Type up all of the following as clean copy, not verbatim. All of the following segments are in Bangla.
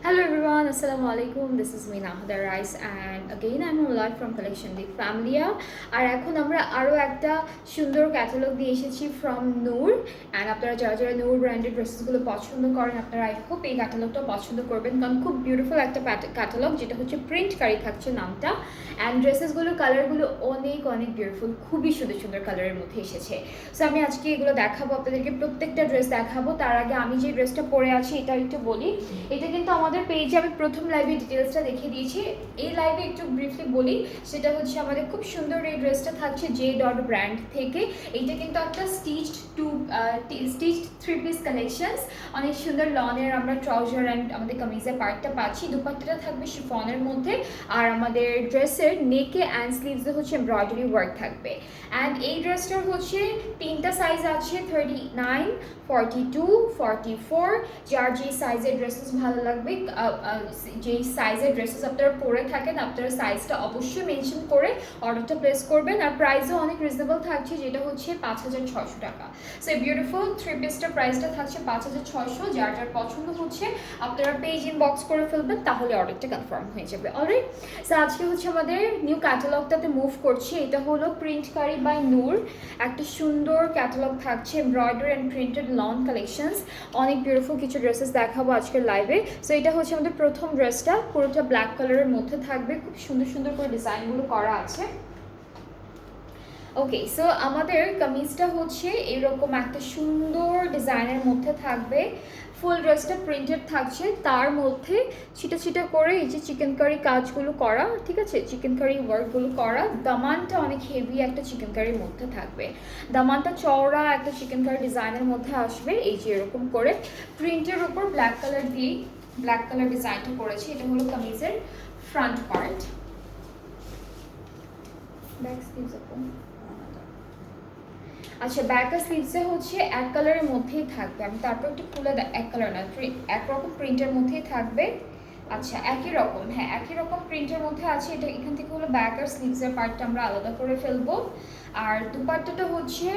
Hello everyone, Assalamu alaikum. This is Meena Hadar Rice and again I'm live from Collection Week Familia. আর এখন আমরা আরও একটা সুন্দর ক্যাটালগ দিয়ে এসেছি ফ্রম নূর অ্যান্ড আপনারা যারা যারা নূর ব্র্যান্ডেড ড্রেসেসগুলো পছন্দ করেন আপনারা আই হোপ এই ক্যাটালগটা পছন্দ করবেন কারণ খুব বিউটিফুল একটা ক্যাটালগ যেটা হচ্ছে প্রিন্ট কারি থাকছে নামটা অ্যান্ড ড্রেসেসগুলোর কালারগুলো অনেক অনেক বিউটিফুল খুবই সুন্দর সুন্দর কালারের মধ্যে এসেছে। সো আমি আজকে এগুলো দেখাবো আপনাদেরকে প্রত্যেকটা ড্রেস দেখাবো। তার আগে আমি যে ড্রেসটা পরে আছি এটা একটু বলি। এটা কিন্তু আমাদের পেজে আমি প্রথম লাইভে ডিটেলসটা দেখিয়ে দিয়েছি। এই লাইভে একটু ব্রিফলি বলি, সেটা হচ্ছে আমাদের খুব সুন্দর এই ড্রেসটা থাকছে জে ডট ব্র্যান্ড থেকে। এইটা কিন্তু একটা স্টিচড থ্রি পিস কালেকশনস, অনেক সুন্দর লনের আমরা ট্রাউজার অ্যান্ড আমাদের কামিজের পার্টটা পাচ্ছি। দুপাট্টাটা থাকবে শিফনের মধ্যে আর আমাদের ড্রেসের নেকে অ্যান্ড স্লিভসে হচ্ছে এমব্রয়ডারি ওয়ার্ক থাকবে। অ্যান্ড এই ড্রেসটার হচ্ছে তিনটা সাইজ আছে, 39, 42, 44। যার যে সাইজের ড্রেসেস ভালো লাগবে, যেই সাইজের ড্রেসেস আপনারা পরে থাকেন আপনারা সাইজটা অবশ্যই মেনশন করে অর্ডারটা প্লেস করবেন। আর প্রাইসও অনেক রিজনেবল থাকছে, যেটা হচ্ছে 5600 টাকা। সো এই বিউটিফুল থ্রি পিসটার প্রাইসটা থাকছে 5600। যার যার পছন্দ হচ্ছে আপনারা পেজ ইনবক্স করে ফেলবেন, তাহলে অর্ডারটা কনফার্ম হয়ে যাবে। অলরাইট, সো আজকে হচ্ছে আমাদের নিউ ক্যাটালগটাতে মুভ করছি। এটা হলো প্রিন্ট কারি বাই নূর, একটা সুন্দর ক্যাটালগ থাকছে embroidery and printed lawn collections. অনেক বিউটিফুল কিছু ড্রেসেস দেখাবো আজকের লাইভে। সো এটা হচ্ছে আমাদের প্রথম ড্রেসটা, পুরোটা ব্ল্যাক কালারের মধ্যে থাকবে, খুব সুন্দর সুন্দর করে ডিজাইনগুলো করা আছে। ওকে, সো আমাদের কামিজটা হচ্ছে এরকম একটা সুন্দর ডিজাইনের মধ্যে থাকবে। ফুল ড্রেসটা প্রিন্টেড থাকছে, তার মধ্যে ছিটা ছিটা করে এই যে চিকেন কারি কাজগুলো করা, ঠিক আছে, চিকেন কারি ওয়ার্কগুলো করা। দামানটা অনেক হেভি একটা চিকেন কারির মধ্যে থাকবে, দামানটা চওড়া একটা চিকেন কারি ডিজাইনের মধ্যে আসবে। এই যে এরকম করে প্রিন্টের উপর ব্ল্যাক কালার দিয়ে ব্ল্যাক কালার ডিজাইনটা করেছে। এটা হলো কামিজের ফ্রন্ট পার্ট। ব্যাক স্লিভস আপন, আচ্ছা ব্যাক আর স্লিভসে হচ্ছে এক কালারের মধ্যেই থাকবে। আমি তারপর একটু খুলে এক কালার না, একরকম প্রিন্টের মধ্যেই থাকবে। আচ্ছা একই রকম, হ্যাঁ একই রকম প্রিন্টের মধ্যে আছে। এটা এখান থেকে হলো ব্যাক আর স্লিভসের পার্টটা আমরা আলাদা করে ফেলবো। আর দুপাট্টাটা হচ্ছে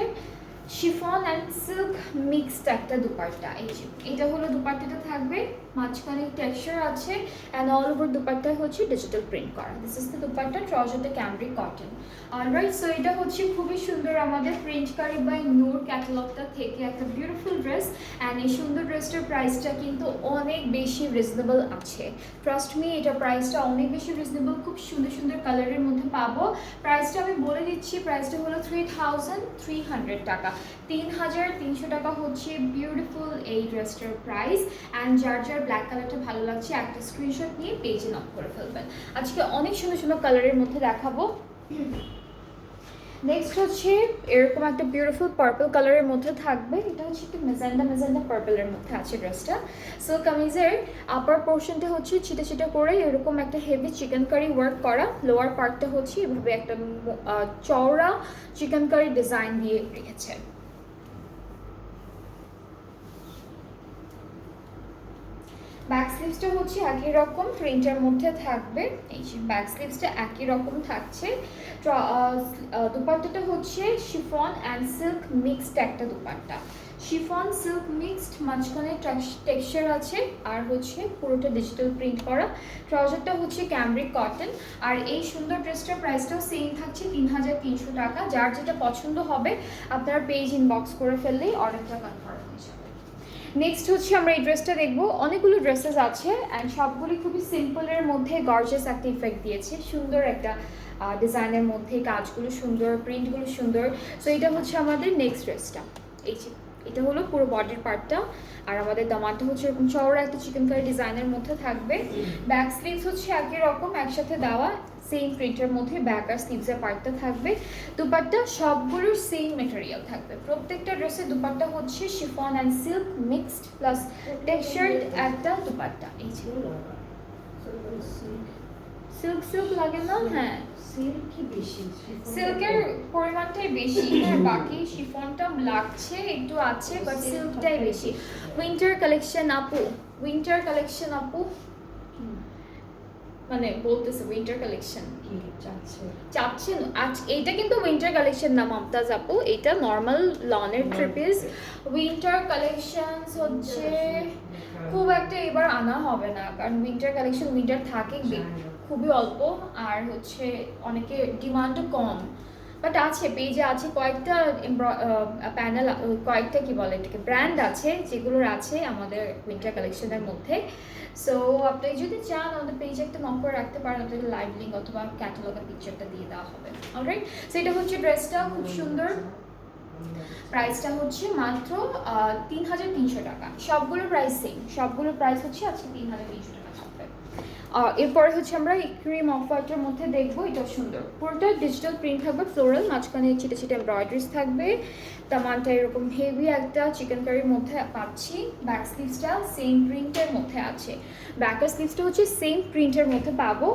শিফন অ্যান্ড সিল্ক মিক্সড একটা দুপাট্টা। এই যে এটা হলো দুপাট্টাটা থাকবে, মাঝখানে টেক্সচার আছে অ্যান্ড অল ওভার দুপাট্টা হচ্ছে ডিজিটাল প্রিন্ট করা। দিস ইজ দ্য দুপাট্টা, ট্রাউজারটা ক্যামব্রিক কটন। অলরাইট, সো এটা হচ্ছে খুবই সুন্দর আমাদের প্রিন্ট কারি বাই নূর ক্যাটালগটা থেকে একটা বিউটিফুল ড্রেস। অ্যান্ড এই সুন্দর ড্রেসটার প্রাইসটা কিন্তু অনেক বেশি রিজনেবল আছে। ট্রাস্ট মি, এটা প্রাইসটা অনেক বেশি রিজনেবল, খুব সুন্দর সুন্দর কালারের মধ্যে পাবো। প্রাইসটা আমি বলে দিচ্ছি, প্রাইসটা হলো 3300 টাকা। 3300 টাকা হচ্ছে বিউটিফুল এই ড্রেসটার প্রাইস। অ্যান্ড যার যার ব্ল্যাক কালারটা ভালো লাগছে একটা স্ক্রিনশট নিয়ে পেজে নক করে ফেলবেন। আজকে অনেক সুন্দর সুন্দর কালারের মধ্যে দেখাবো। নেক্সট হচ্ছে এরকম একটা বিউটিফুল পার্পল কালারের মধ্যে থাকবে। এটা হচ্ছে একটু মেজেন্ডা পার্পলের মধ্যে আছে ড্রেসটা। সো কামিজের আপার পোর্শনটা হচ্ছে ছিটা ছিটা করে এরকম একটা হেভি চিকেন কারি ওয়ার্ক করা। লোয়ার পার্টটা হচ্ছে এভাবে একটা চওড়া চিকেন কারি ডিজাইন দিয়ে রেখেছে। ব্যাক স্লিভসটা হচ্ছে একই রকম প্রিন্টের মধ্যে থাকবে। এই যে ব্যাক স্লিভসটা একই রকম থাকছে। দুপাট্টাটা হচ্ছে শিফন অ্যান্ড সিল্ক মিক্সড একটা দুপাট্টা, শিফন সিল্ক মিক্সড, মাঝখানে টেক্সচার আছে আর হচ্ছে পুরোটা ডিজিটাল প্রিন্ট করা। ট্রাউজারটা হচ্ছে ক্যামব্রিক কটন। আর এই সুন্দর ড্রেসটার প্রাইসটাও সেম থাকছে 3300 টাকা। যার যেটা পছন্দ হবে আপনারা পেজ ইনবক্স করে ফেললেই অর্ডারটা কনফার্ম হয়ে যাবে। নেক্সট হচ্ছে আমরা এই ড্রেসটা দেখবো। অনেকগুলো ড্রেসেস আছে অ্যান্ড সবগুলি খুবই সিম্পলের মধ্যে গর্জিয়াস একটা ইফেক্ট দিয়েছে, সুন্দর একটা ডিজাইনের মধ্যে কাজগুলো সুন্দর, প্রিন্টগুলো সুন্দর। সো এটা হচ্ছে আমাদের নেক্সট ড্রেসটা। এই যে এটা হলো পুরো বডির পার্টটা। আর আমাদের দামানটা হচ্ছে এরকম চওড়া একটা চিকেন কারি ডিজাইনের মধ্যে থাকবে। ব্যাক স্লিভস হচ্ছে একই রকম একসাথে দেওয়া, সেম প্রিন্টের মধ্যে ব্যাক আর স্লিভসের পার্টটা থাকবে। দুপাট্টা সবগুলোর সেম মেটেরিয়াল থাকবে। প্রত্যেকটা ড্রেসের দুপাট্টা হচ্ছে chiffon and silk mixed plus textured একটা দুপাট্টা। এই যে সিল্ক সিল্ক লাগে না? হ্যাঁ সিল্কই বেশি, সিল্কের পরিমাণটাই বেশি। হ্যাঁ বাকি শিফনটা লাগছে একটু আছে, বাট সিল্কটাই বেশি। উইন্টার কালেকশন আপু, উইন্টার কালেকশন আপু, মানে বলতেছে উইন্টার কালেকশন চাচ্ছেন। আজ এইটা কিন্তু উইন্টার কালেকশন না মমতাজ আপু, এটা নর্মাল লনের ট্রিপিস। উইন্টার কালেকশনস হচ্ছে খুব একটা এবার আনা হবে না, কারণ উইন্টার কালেকশন উইন্টার থাকে খুবই অল্প, আর হচ্ছে অনেকে ডিমান্ডও কম। বাট আছে, পেজে আছে কয়েকটা প্যানেল, কয়েকটা কি বলে এটাকে, ব্র্যান্ড আছে যেগুলোর আছে আমাদের উইন্টার কালেকশনের মধ্যে। সো আপনি যদি চান আমাদের পেজে একটা নক করে রাখতে পারেন, আপনাদের লাইভ লিঙ্ক অথবা ক্যাটালগের পিকচারটা দিয়ে দেওয়া হবে। অলরাইট, সো এটা হচ্ছে ড্রেসটা, খুব সুন্দর। প্রাইসটা হচ্ছে মাত্র 3,300 টাকা। সবগুলো প্রাইস সেম, সবগুলো প্রাইস হচ্ছে আজকে 3,300 টাকা থাকবে। এরপরে হচ্ছে আমরা ক্রিম অফ হোয়াইটের মধ্যে দেখবো, এটা সুন্দর, পুরোটা ডিজিটাল প্রিন্ট থাকবে, ফ্লোরাল, মাঝখানে ছিটে ছিটে এমব্রয়ডারিজ থাকবে। দামানটা এরকম হেভি একটা চিকেন কারির মধ্যে পাচ্ছি। ব্যাক স্লিভসটা সেম প্রিন্টের মধ্যে আছে, ব্যাকের স্লিভসটা হচ্ছে সেম প্রিন্টের মধ্যে পাবো।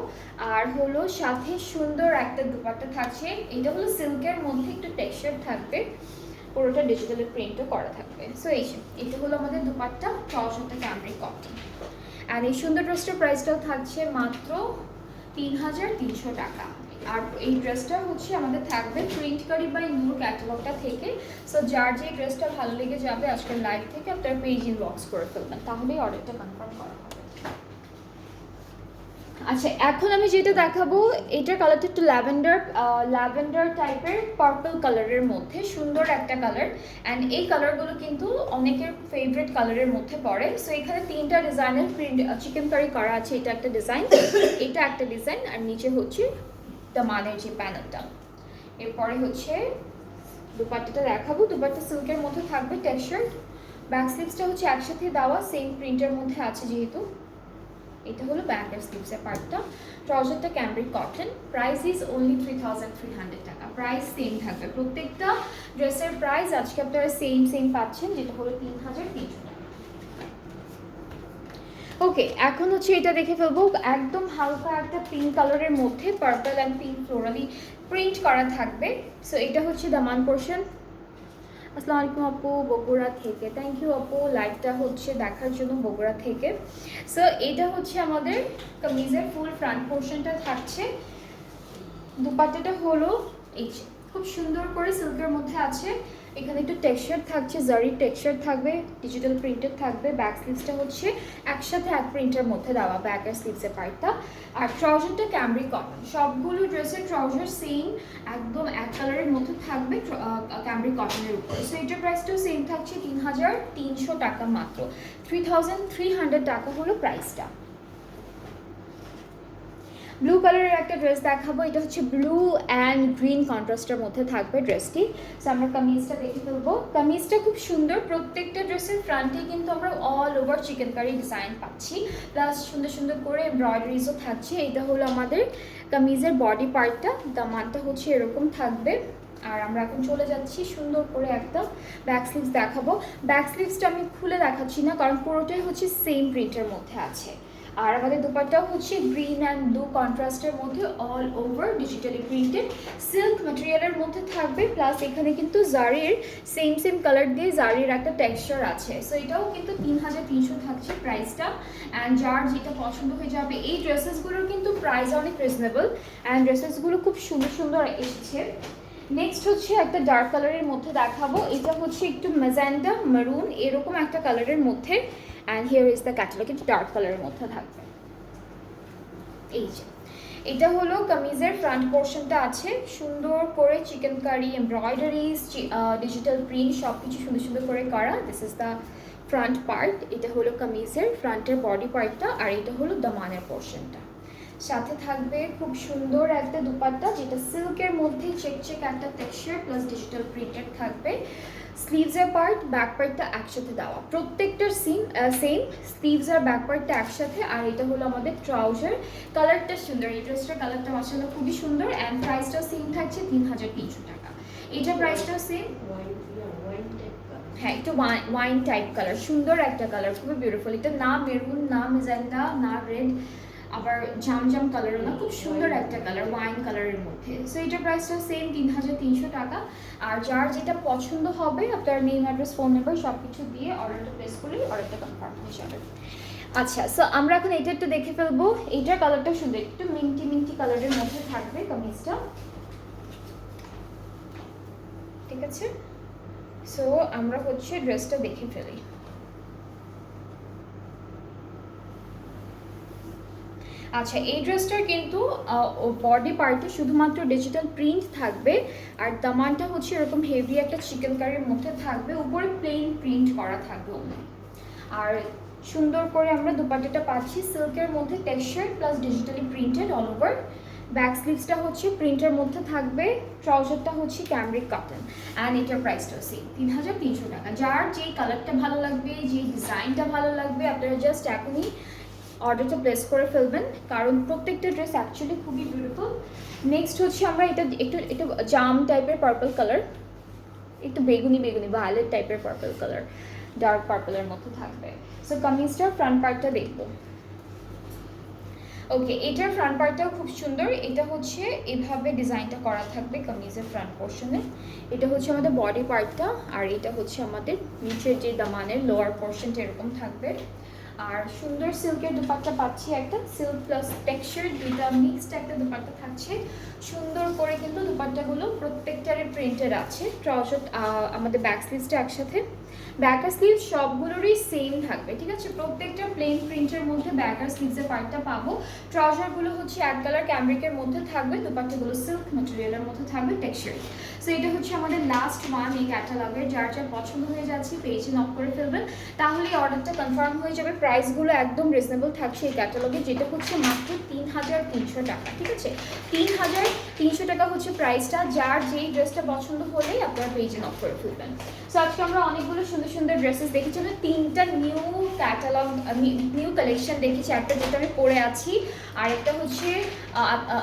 আর হলো সাথে সুন্দর একটা দুপাট্টা থাকছে, এটা হলো সিল্কের মধ্যে একটু টেক্সচার থাকবে, পুরোটা ডিজিটালি প্রিন্টও করা থাকবে। সো এটা হলো আমাদের দুপাট্টা, ট্রাউজারটা ক্যামব্রিক কটন। আর এই সুন্দর ড্রেসটার প্রাইসটাও থাকছে মাত্র 3,300 টাকা। আর এই ড্রেসটা হচ্ছে আমাদের থাকবে প্রিন্ট কারি বাই নূর ক্যাটালগটা থেকে। সো যার যে ড্রেসটা ভালো লেগে যাবে আজকের লাইভ থেকে আপনার পেজ ইনবক্স করে ফেলবেন, তাহলেই অর্ডারটা কনফার্ম করা হবে। আচ্ছা, এখন আমি যেটা দেখাবো এটার কালারটা একটু ল্যাভেন্ডার টাইপের পার্পল কালারের মধ্যে, সুন্দর একটা কালার। অ্যান্ড এই কালারগুলো কিন্তু অনেকের ফেভারিট কালারের মধ্যে পড়ে। সো এখানে 3টা ডিজাইনের প্রিন্ট চিকেন কারি করা আছে, এটা একটা ডিজাইন, এটা একটা ডিজাইন, আর নিচে হচ্ছে দামানের যে প্যানেলটা। এরপরে হচ্ছে দুপাট্টাটা দেখাবো, দুপাট্টা সিল্কের মধ্যে থাকবে, টেক্সচার। ব্যাক স্লিভসটা হচ্ছে একসাথে দেওয়া, সেম প্রিন্টের মধ্যে আছে যেহেতু। এটা হলো ব্যাকের স্লিভসের পার্টটা, ট্রাউজারটা cambric cotton. Price is only 3,300 টাকা। প্রাইস সেম থাকবে, প্রত্যেকটা ড্রেসের প্রাইস আজকে আপনারা সেম পাচ্ছেন, যেটা হলো 3,300 টাকা। ওকে, এখন হচ্ছে এটা দেখে ফেলবো, একদম হালকা একটা পিঙ্ক কালারের মধ্যে পার্পল অ্যান্ড পিঙ্ক ফ্লোরালি প্রিন্ট করা থাকবে। সো এটা হচ্ছে দামান পোর্শন। আসসালামু আলাইকুম আপু, বগুড়া থেকে, থ্যাংক ইউ আপু লাইভটা হচ্ছে দেখার জন্য বগুড়া থেকে। সো এটা হচ্ছে আমাদের কামিজের ফুল ফ্রন্ট পোর্শনটা থাকছে। দুপাট্টাটা হলো এই যে খুব সুন্দর করে সিল্কের মধ্যে আছে, এখানে একটু টেক্সচার থাকছে, জারি টেক্সচার থাকবে, ডিজিটাল প্রিন্টেড থাকবে। ব্যাক স্লিভসটা হচ্ছে একসাথে এক প্রিন্টের মধ্যে দেওয়া ব্যাকের স্লিভসের পার্টটা। আর ট্রাউজারটা ক্যামব্রিক কটন, সবগুলো ড্রেসের ট্রাউজার সেম, একদম এক কালারের মধ্যে থাকবে ক্যামব্রিক কটনের উপর। সো এটার প্রাইসটাও সেম থাকছে 3,300 টাকা মাত্র। 3,300 টাকা হলো প্রাইসটা। ব্লু কালারের একটা ড্রেস দেখাবো, এটা হচ্ছে ব্লু অ্যান্ড গ্রিন কন্ট্রাস্টের মধ্যে থাকবে ড্রেসটি। সো আমরা কামিজটা দেখে ফেলবো। কামিজটা খুব সুন্দর, প্রত্যেকটা ড্রেসের ফ্রন্টে কিন্তু আমরা all over chikankari design পাচ্ছি, প্লাস সুন্দর সুন্দর করে এমব্রয়ডারিজও থাকছে। এটা হলো আমাদের কামিজের বডি পার্টটা, দামানটা হচ্ছে এরকম থাকবে। আর আমরা এখন চলে যাচ্ছি সুন্দর করে একটা ব্যাক স্লিভস দেখাবো। ব্যাক স্লিভসটা আমি খুলে দেখাচ্ছি না, কারণ পুরোটাই হচ্ছে সেম প্রিন্টের মধ্যে আছে। আর আমাদের দুপাট্টাও হচ্ছে গ্রিন অ্যান্ড ব্লু কন্ট্রাস্টের মধ্যে all over digitally printed silk ম্যাটেরিয়ালের মধ্যে থাকবে, প্লাস এখানে কিন্তু জারির সেম কালার দিয়ে জারির একটা টেক্সচার আছে। সো এটাও কিন্তু 3,300 থাকছে প্রাইসটা। অ্যান্ড যার যেটা পছন্দ হয়ে যাবে, এই ড্রেসেসগুলোর কিন্তু প্রাইস অনেক রিজনেবল, অ্যান্ড ড্রেসেসগুলো খুব সুন্দর সুন্দর এসেছে। নেক্সট হচ্ছে একটা ডার্ক কালারের মধ্যে দেখাবো, এটা হচ্ছে একটু ম্যাজেন্টা মেরুন এরকম একটা কালারের মধ্যে। And here is the catalogue, কিন্তু ডার্ক কালারের মধ্যে থাকবে। এই যে এটা হলো কামিজের ফ্রন্ট পোর্শনটা আছে, সুন্দর করে chikankari embroideries digital print সব কিছু সুন্দর সুন্দর করে করা। This is the front part, এটা হলো কামিজের ফ্রন্টের বডি পার্টটা, আর এটা হলো দামানের পোর্শনটা। সাথে থাকবে খুব সুন্দর একটা দুপাট্টা, যেটা সিল্কের মধ্যে চেক একটা টেক্সচার প্লাস ডিজিটাল প্রিন্টেড থাকবে। স্লিভসের পার্ট ব্যাক পার্টটা একসাথে দেওয়া, প্রত্যেকটার সেম স্লিভস আর ব্যাক পার্টটা একসাথে। আর এটা হলো আমাদের ট্রাউজার, কালারটা সুন্দর, এই ড্রেসটার কালারটা মাশাআল্লাহ খুবই সুন্দর। অ্যান্ড প্রাইসটাও সেম থাকছে 3,300 টাকা। এটার প্রাইসটাও সেম, হ্যাঁ একটু ওয়াইন টাইপ কালার, সুন্দর একটা কালার, খুবই বিউটিফুল। এটা না মেরুন, না মেজেন্টা, না রেড, আবার জাম কালারও না, খুব সুন্দর একটা কালার ওয়াইন কালারের মধ্যে। সো এটার প্রাইসটা সেম 3,300 টাকা। আর যার যেটা পছন্দ হবে আপনার নেম, অ্যাড্রেস, ফোন নাম্বার সব কিছু দিয়ে অর্ডারটা প্লেস করলেই অর্ডারটা কনফার্ম হয়ে যাবে। আচ্ছা, সো আমরা এখন এটা একটু দেখে ফেলবো। এইটার কালারটা সুন্দর, একটু মিন্টি কালারের মধ্যে থাকবে কামিজটা, ঠিক আছে। সো আমরা হচ্ছে ড্রেসটা দেখে ফেলি। আচ্ছা, এই ড্রেসটার কিন্তু বডি পার্টে শুধুমাত্র ডিজিটাল প্রিন্ট থাকবে, আর দামানটা হচ্ছে এরকম হেভি একটা চিকেন কারির মধ্যে থাকবে, উপরে প্লেন প্রিন্ট করা থাকবে ওখানে। আর সুন্দর করে আমরা দুপাট্টাটা পাচ্ছি সিল্কের মধ্যে, texture plus digitally printed all over. Back স্লিভসটা হচ্ছে প্রিন্টের মধ্যে থাকবে, ট্রাউজারটা হচ্ছে ক্যামরিক কটন, অ্যান্ড এটার প্রাইসটা সেম 3300 টাকা। যার যেই কালারটা ভালো লাগবে, যেই ডিজাইনটা ভালো লাগবে, আপনারা জাস্ট এখনই অর্ডারটা প্লেস করে ফেলবেন, কারণ প্রত্যেকটা ড্রেস অ্যাকচুয়ালি খুবই বিউটিফুল। নেক্সট হচ্ছে আমরা এটা একটু জাম টাইপের পার্পল কালার, একটু বেগুনি বেগুনি ভায়োলেট টাইপের পার্পল কালার, ডার্ক পার্পলের মধ্যে থাকবে। সো কামিজটার ফ্রন্ট পার্টটা দেখবো। ওকে, এটার ফ্রন্ট পার্টটাও খুব সুন্দর। এটা হচ্ছে এভাবে ডিজাইনটা করা থাকবে কামিজের ফ্রন্ট পোর্শনে। এটা হচ্ছে আমাদের বডি পার্টটা, আর এটা হচ্ছে আমাদের নিচের যে দামানের লোয়ার পোর্শনটা এরকম থাকবে। আর সুন্দর সিল্কের দুপাট্টা পাচ্ছি, একটা সিল্ক প্লাস টেক্সচার দুইটা মিক্সড একটা দুপাট্টা থাকছে। সুন্দর করে কিন্তু দুপাট্টাগুলো প্রত্যেকটারে প্রিন্টেড আছে। ট্রাউজার আমাদের ব্যাক স্লিভসটা একসাথে, ব্যাক আর স্লিভ সবগুলোরই সেম থাকবে, ঠিক আছে। প্রত্যেকটা প্লেন প্রিন্টের মধ্যে ব্যাক আর স্লিভসের পার্টটা পাবো। ট্রাউজারগুলো হচ্ছে এক কালার ক্যামরিকের মধ্যে থাকবে, দুপাট্টাগুলো সিল্ক ম্যাটেরিয়ালের মধ্যে থাকবে, টেক্সচার। সো এটা হচ্ছে আমাদের লাস্ট ওয়ান এই ক্যাটালগের। যার যা পছন্দ হয়ে যাচ্ছে পেজে নক করে ফেলবেন, তাহলে অর্ডারটা কনফার্ম হয়ে যাবে। প্রাইসগুলো একদম রিজনেবল থাকছে এই ক্যাটালগে, যেটা হচ্ছে মাত্র 3300 টাকা, ঠিক আছে। 3300 টাকা হচ্ছে প্রাইসটা। যার যেই ড্রেসটা পছন্দ হলেই আপনারা পেজে নক করে ফেলবেন। সো আজকে আমরা অনেকগুলো সুন্দর সুন্দর ড্রেসেস দেখেছি, আমরা 3টা নিউ ক্যাটালগ নিউ কালেকশন দেখেছি। একটা যেটা আমি পরে আছি, আর একটা হচ্ছে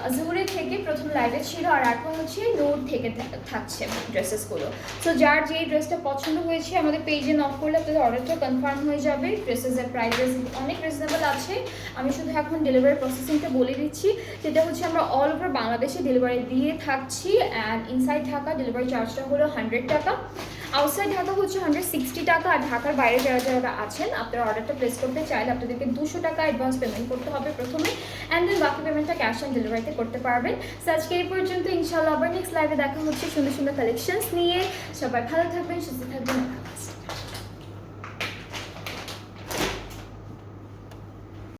আজুরে থেকে প্রথম লাইভে ছিল, আর এখন হচ্ছে নূর থেকে থাকছে ড্রেসেসগুলো। সো যার যেই ড্রেসটা পছন্দ হয়েছে আমাদের পেজে নক করলে আপনাদের অর্ডারটা কনফার্ম হয়ে যাবে। ড্রেসেসের প্রাইসেস অনেক রিজনেবল আছে। আমি শুধু এখন ডেলিভারি প্রসেসিংটা বলে দিচ্ছি, যেটা হচ্ছে আমরা অল ওভার বাংলাদেশে ডেলিভারি দিয়ে থাকছি। অ্যান্ড ইনসাইড ঢাকা ডেলিভারি চার্জটা হলো 100 টাকা, আউটসাইড ঢাকা হচ্ছে 160 টাকা। আর ঢাকার বাইরে যারা যারা আছেন, আপনারা অর্ডারটা প্লেস করতে চাইলে আপনাদেরকে 200 টাকা অ্যাডভান্স পেমেন্ট করতে হবে প্রথমে, অ্যান্ড দেন বাকি পেমেন্টটা ক্যাশ অন ডেলিভারিতে করতে পারবেন। সো আজকে এই পর্যন্ত, ইনশাআল্লাহ আবার নেক্সট লাইভে দেখা হচ্ছে সুন্দর সুন্দর কালেকশনস নিয়ে। সবাই ভালো থাকবেন, সুস্থ থাকবেন।